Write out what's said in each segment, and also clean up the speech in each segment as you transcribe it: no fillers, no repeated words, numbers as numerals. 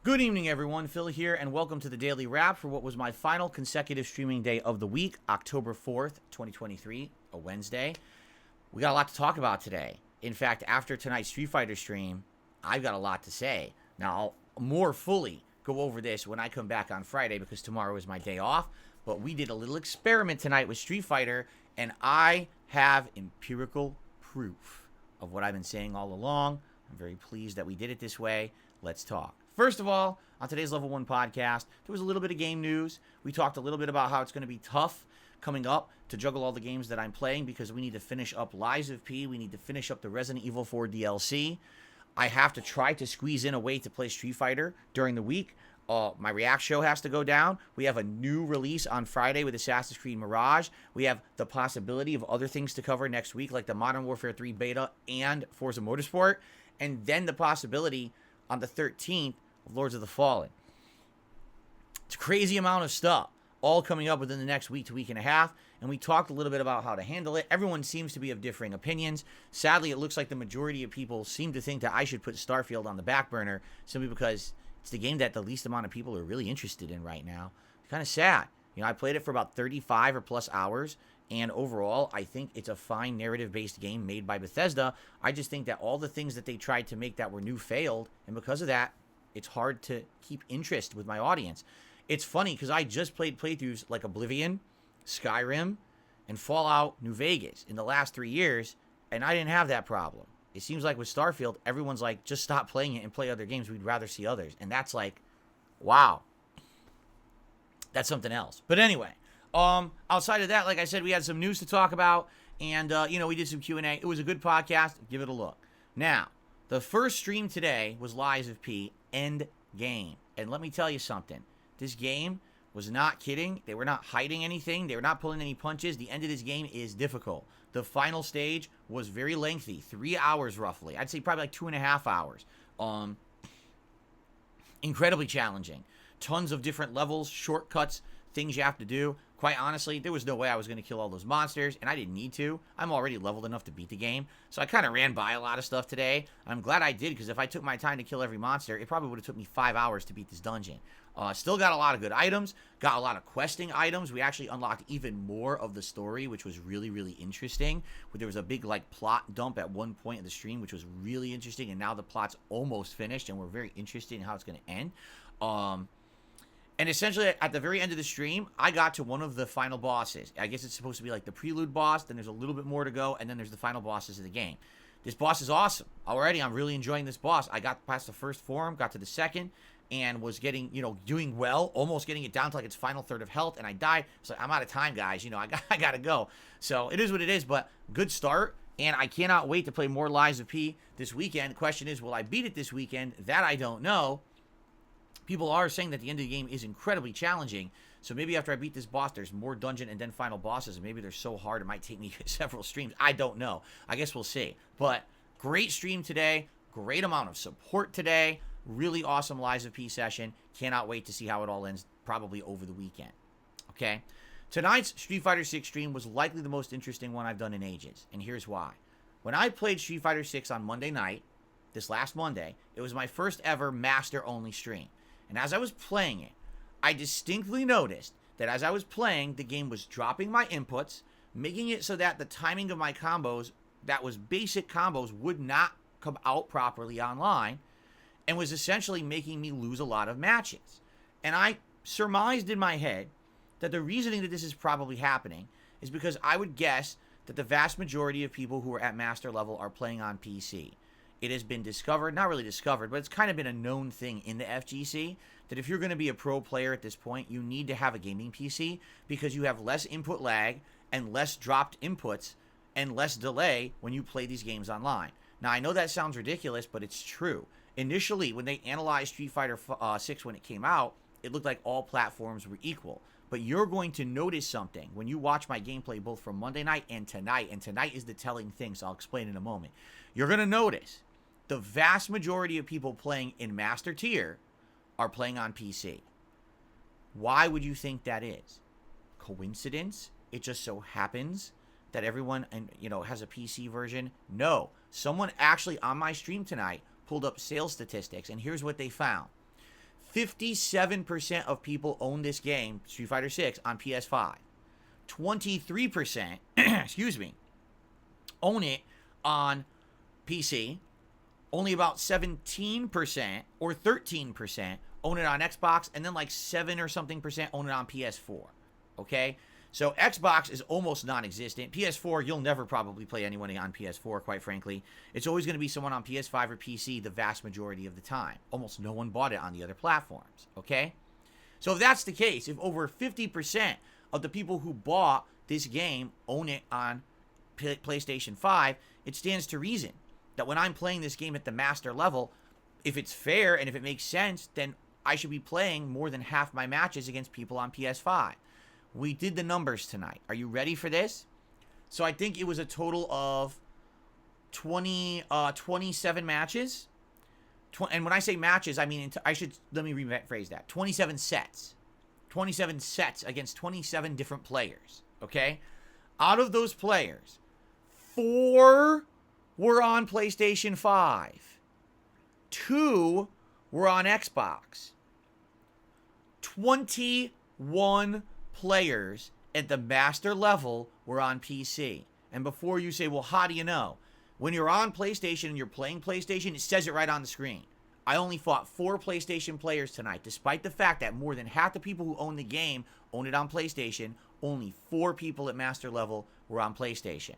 Good evening, everyone. Phil here, and welcome to the Daily Wrap for what was my final consecutive streaming day of the week, October 4th, 2023, a Wednesday. We got a lot to talk about today. In fact, after tonight's Street Fighter stream, I've got a lot to say. Now, I'll more fully go over this when I come back on Friday because tomorrow is my day off. But we did a little experiment tonight with Street Fighter, and I have empirical proof of what I've been saying all along. I'm very pleased that we did it this way. Let's talk. First of all, on today's Level 1 podcast, there was a little bit of game news. We talked a little bit about how it's going to be tough coming up to juggle all the games that I'm playing because we need to finish up Lies of P. We need to finish up the Resident Evil 4 DLC. I have to try to squeeze in a way to play Street Fighter during the week. My React show has to go down. We have a new release on Friday with Assassin's Creed Mirage. We have the possibility of other things to cover next week, like the Modern Warfare 3 beta and Forza Motorsport. And then the possibility on the 13th of Lords of the Fallen. It's a crazy amount of stuff all coming up within the next week to week and a half, and we talked a little bit about how to handle it. Everyone seems to be of differing opinions. Sadly, it looks like the majority of people seem to think that I should put Starfield on the back burner simply because it's the game that the least amount of people are really interested in right now. It's kind of sad. You know, I played it for about 35 or plus hours, and overall, I think it's a fine narrative-based game made by Bethesda. I just think that all the things that they tried to make that were new failed, and because of that, it's hard to keep interest with my audience. It's funny because I just played playthroughs like Oblivion, Skyrim, and Fallout New Vegas in the last 3 years, and I didn't have that problem. It seems like with Starfield, everyone's like, just stop playing it and play other games. We'd rather see others. And that's like, wow. That's something else. But anyway, outside of that, like I said, we had some news to talk about, and, we did some Q&A. It was a good podcast. Give it a look. Now, the first stream today was Lies of P, Endgame. And let me tell you something. This game was not kidding. They were not hiding anything. They were not pulling any punches. The end of this game is difficult. The final stage was very lengthy, 3 hours roughly. I'd say probably like 2.5 hours. Incredibly challenging. Tons of different levels, shortcuts, things you have to do. Quite honestly, there was no way I was going to kill all those monsters, and I didn't need to. I'm already leveled enough to beat the game, so I kind of ran by a lot of stuff today. I'm glad I did, because if I took my time to kill every monster, it probably would have took me 5 hours to beat this dungeon. Still got a lot of good items, got a lot of questing items. We actually unlocked even more of the story, which was really, really interesting. There was a big, plot dump at one point in the stream, which was really interesting, and now the plot's almost finished, and we're very interested in how it's going to end. And essentially, at the very end of the stream, I got to one of the final bosses. I guess it's supposed to be like the prelude boss, then there's a little bit more to go, and then there's the final bosses of the game. This boss is awesome. Already, I'm really enjoying this boss. I got past the first forum, got to the second, and was getting, doing well, almost getting it down to its final third of health, and I died. So I'm out of time, guys. I got to go. So it is what it is, but good start, and I cannot wait to play more Lies of P this weekend. The question is, will I beat it this weekend? That I don't know. People are saying that the end of the game is incredibly challenging, so maybe after I beat this boss, there's more dungeon and then final bosses, and maybe they're so hard it might take me several streams. I don't know. I guess we'll see. But great stream today. Great amount of support today. Really awesome Lies of P session. Cannot wait to see how it all ends, probably over the weekend. Okay? Tonight's Street Fighter 6 stream was likely the most interesting one I've done in ages, and here's why. When I played Street Fighter 6 on Monday night, this last Monday, it was my first ever Master-only stream. And as I was playing it, I distinctly noticed that as I was playing, the game was dropping my inputs, making it so that the timing of my combos, that was basic combos, would not come out properly online, and was essentially making me lose a lot of matches. And I surmised in my head that the reasoning that this is probably happening is because I would guess that the vast majority of people who are at master level are playing on PC. It has been discovered, not really discovered, but it's kind of been a known thing in the FGC that if you're going to be a pro player at this point, you need to have a gaming PC because you have less input lag and less dropped inputs and less delay when you play these games online. Now, I know that sounds ridiculous, but it's true. Initially, when they analyzed Street Fighter 6 when it came out, it looked like all platforms were equal. But you're going to notice something when you watch my gameplay both from Monday night and tonight is the telling thing, so I'll explain in a moment. You're going to notice the vast majority of people playing in Master Tier are playing on PC. Why would you think that is? Coincidence? It just so happens that everyone has a PC version? No. Someone actually on my stream tonight pulled up sales statistics, and here's what they found. 57% of people own this game, Street Fighter 6, on PS5. 23%, excuse me, own it on PC. Only about 17% or 13% own it on Xbox, and then like 7 or something percent own it on PS4. Okay? So Xbox is almost non-existent. PS4, you'll never probably play anyone on PS4, quite frankly. It's always going to be someone on PS5 or PC the vast majority of the time. Almost no one bought it on the other platforms. Okay? So if that's the case, if over 50% of the people who bought this game own it on PlayStation 5, it stands to reason that when I'm playing this game at the master level, if it's fair and if it makes sense, then I should be playing more than half my matches against people on PS5. We did the numbers tonight. Are you ready for this? So I think it was a total of 27 matches. And when I say matches, I mean, let me rephrase that. 27 sets. 27 sets against 27 different players. Okay? Out of those players, 4 were on PlayStation 5. 2 were on Xbox. 21 players at the master level were on PC. And before you say, well, how do you know? When you're on PlayStation and you're playing PlayStation, it says it right on the screen. I only fought 4 PlayStation players tonight, despite the fact that more than half the people who own the game own it on PlayStation. Only 4 people at master level were on PlayStation.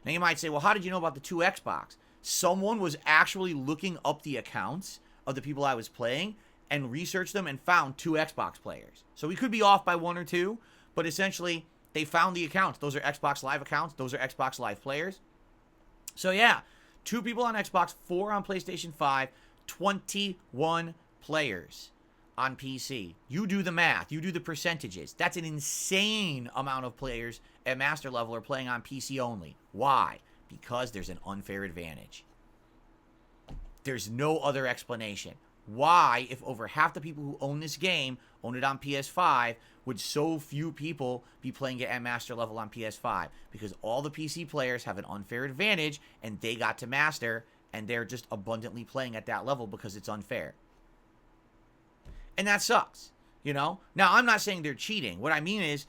Now you might say, well, how did you know about the 2 Xbox? Someone was actually looking up the accounts of the people I was playing and researched them and found 2 Xbox players. So we could be off by 1 or 2, but essentially they found the accounts. Those are Xbox Live accounts. Those are Xbox Live players. So yeah, 2 people on Xbox, 4 on PlayStation 5, 21 players on PC. You do the math. You do the percentages. That's an insane amount of players at master level are playing on PC only. Why? Because there's an unfair advantage. There's no other explanation. Why, if over half the people who own this game own it on PS5, would so few people be playing it at master level on PS5? Because all the PC players have an unfair advantage, and they got to master, and they're just abundantly playing at that level because it's unfair. And that sucks, you know? Now, I'm not saying they're cheating. What I mean is,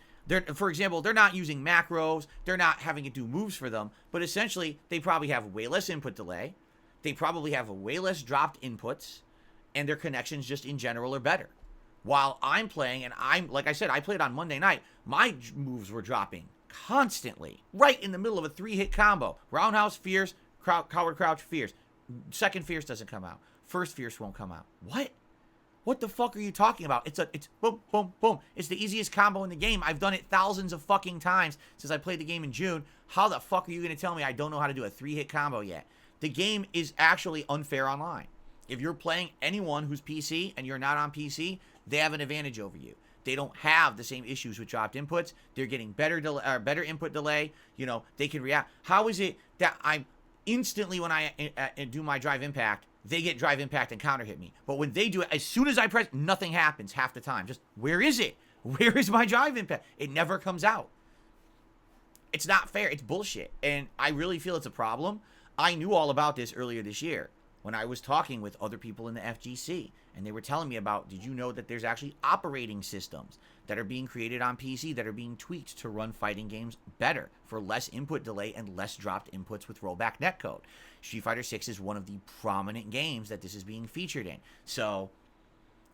for example, they're not using macros. They're not having it do moves for them. But essentially, they probably have way less input delay. They probably have way less dropped inputs. And their connections just in general are better. While I'm playing, and like I said, I played on Monday night, my moves were dropping constantly. Right in the middle of a 3-hit combo. Roundhouse, Fierce, Coward Crouch, Fierce. Second Fierce doesn't come out. First Fierce won't come out. What? What the fuck are you talking about? It's boom, boom, boom. It's the easiest combo in the game. I've done it thousands of fucking times since I played the game in June. How the fuck are you going to tell me I don't know how to do a 3-hit combo yet? The game is actually unfair online. If you're playing anyone who's PC and you're not on PC, they have an advantage over you. They don't have the same issues with dropped inputs. They're getting better input delay. You know, they can react. How is it that I'm instantly, when I do my drive impact, they get drive impact and counter hit me? But when they do it, as soon as I press, nothing happens half the time. Just, where is it? Where is my drive impact? It never comes out. It's not fair. It's bullshit. And I really feel it's a problem. I knew all about this earlier this year when I was talking with other people in the FGC, and they were telling me about, did you know that there's actually operating systems that are being created on PC that are being tweaked to run fighting games better for less input delay and less dropped inputs with rollback netcode? Street Fighter 6 is one of the prominent games that this is being featured in. So,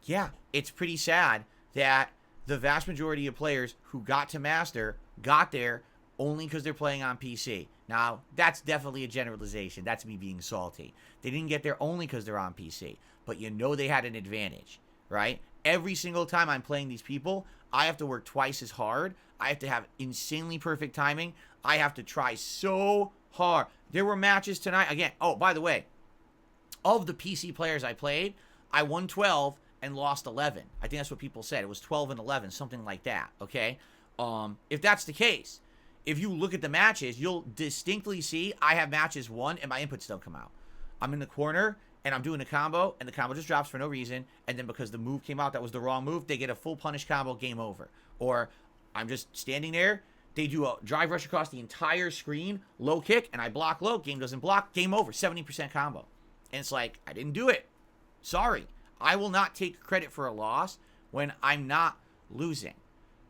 yeah, it's pretty sad that the vast majority of players who got to Master got there only because they're playing on PC. Now, that's definitely a generalization. That's me being salty. They didn't get there only because they're on PC. But you know they had an advantage, right? Every single time I'm playing these people, I have to work twice as hard. I have to have insanely perfect timing. I have to try so hard. There were matches tonight. Again, oh, by the way, of the PC players I played, I won 12 and lost 11. I think that's what people said. It was 12 and 11, something like that, okay? If that's the case, if you look at the matches, you'll distinctly see I have matches won and my inputs don't come out. I'm in the corner and I'm doing a combo and the combo just drops for no reason. And then because the move came out that was the wrong move, they get a full punish combo, game over. Or I'm just standing there. They do a drive rush across the entire screen, low kick, and I block low. Game doesn't block. Game over. 70% combo. And it's like, I didn't do it. Sorry. I will not take credit for a loss when I'm not losing.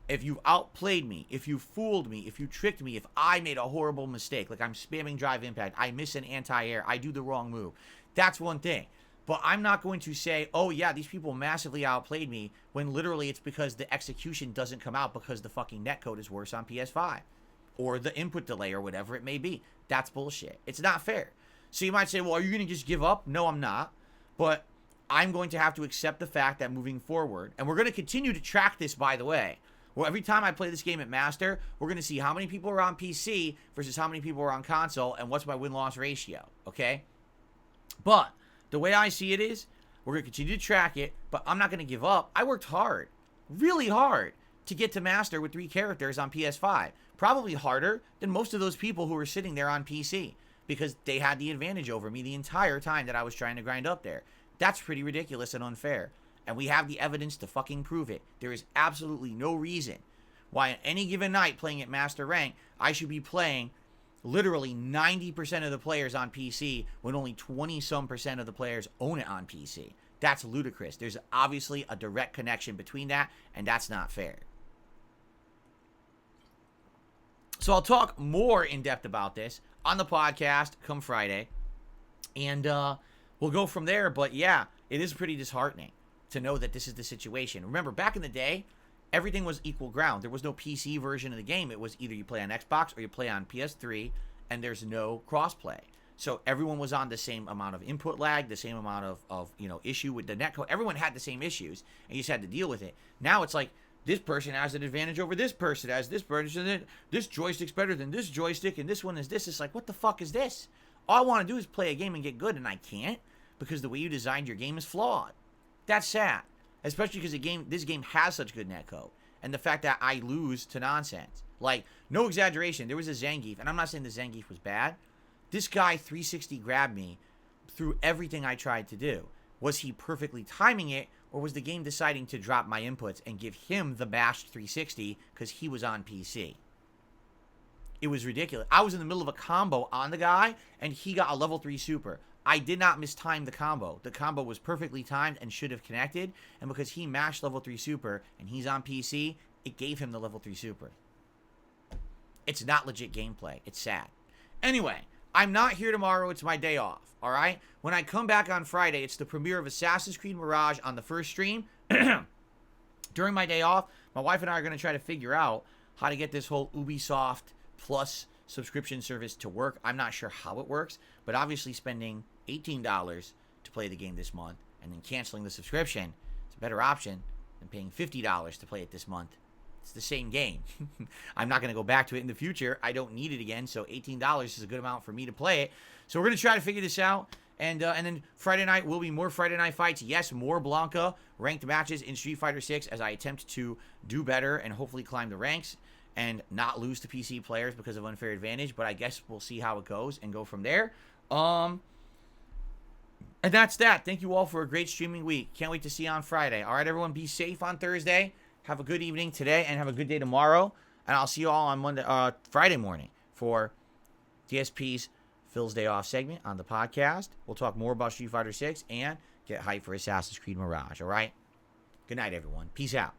If you've outplayed me, if you fooled me, if you tricked me, if I made a horrible mistake, like I'm spamming drive impact, I miss an anti-air, I do the wrong move, that's one thing. But I'm not going to say, oh yeah, these people massively outplayed me, when literally it's because the execution doesn't come out because the fucking netcode is worse on PS5. Or the input delay or whatever it may be. That's bullshit. It's not fair. So you might say, well, are you going to just give up? No, I'm not. But I'm going to have to accept the fact that moving forward, and we're going to continue to track this, by the way. Well, every time I play this game at Master, we're going to see how many people are on PC versus how many people are on console and what's my win-loss ratio, okay? But the way I see it is, we're going to continue to track it, but I'm not going to give up. I worked hard, really hard, to get to Master with 3 characters on PS5. Probably harder than most of those people who were sitting there on PC because they had the advantage over me the entire time that I was trying to grind up there. That's pretty ridiculous and unfair. And we have the evidence to fucking prove it. There is absolutely no reason why on any given night playing at Master Rank, I should be playing literally 90% of the players on PC when only 20-some% of the players own it on PC. That's ludicrous. There's obviously a direct connection between that, and that's not fair. So I'll talk more in depth about this on the podcast come Friday, and we'll go from there. But yeah, it is pretty disheartening to know that this is the situation. Remember, back in the day, everything was equal ground. There was no PC version of the game. It was either you play on Xbox or you play on PS3, and there's no crossplay. So everyone was on the same amount of input lag, the same amount of issue with the netcode. Everyone had the same issues, and you just had to deal with it. Now it's like, this person has an advantage over this person, has this person, this joystick's better than this joystick, and this one is this. It's like, what the fuck is this? All I want to do is play a game and get good, and I can't because the way you designed your game is flawed. That's sad, especially because this game has such good netcode, and the fact that I lose to nonsense. Like, no exaggeration, there was a Zangief, and I'm not saying the Zangief was bad. This guy 360 grabbed me through everything I tried to do. Was he perfectly timing it, or was the game deciding to drop my inputs and give him the bashed 360 because he was on PC? It was ridiculous. I was in the middle of a combo on the guy, and he got a level 3 super. I did not mistime the combo. The combo was perfectly timed and should have connected, and because he mashed level 3 super and he's on PC, it gave him the level 3 super. It's not legit gameplay. It's sad. Anyway, I'm not here tomorrow. It's my day off, all right? When I come back on Friday, it's the premiere of Assassin's Creed Mirage on the first stream. During my day off, my wife and I are going to try to figure out how to get this whole Ubisoft Plus subscription service to work. I'm not sure how it works, but obviously spending $18 to play the game this month and then canceling the subscription is a better option than paying $50 to play it this month. It's the same game. I'm not going to go back to it in the future. I don't need it again, so $18 is a good amount for me to play it. So we're going to try to figure this out. And then Friday night will be more Friday Night Fights. Yes, more Blanca ranked matches in Street Fighter 6 as I attempt to do better and hopefully climb the ranks and not lose to PC players because of unfair advantage. But I guess we'll see how it goes and go from there. And that's that. Thank you all for a great streaming week. Can't wait to see you on Friday. All right, everyone, be safe on Thursday. Have a good evening today and have a good day tomorrow. And I'll see you all on Friday morning for DSP's Phil's Day Off segment on the podcast. We'll talk more about Street Fighter 6 and get hyped for Assassin's Creed Mirage, all right? Good night, everyone. Peace out.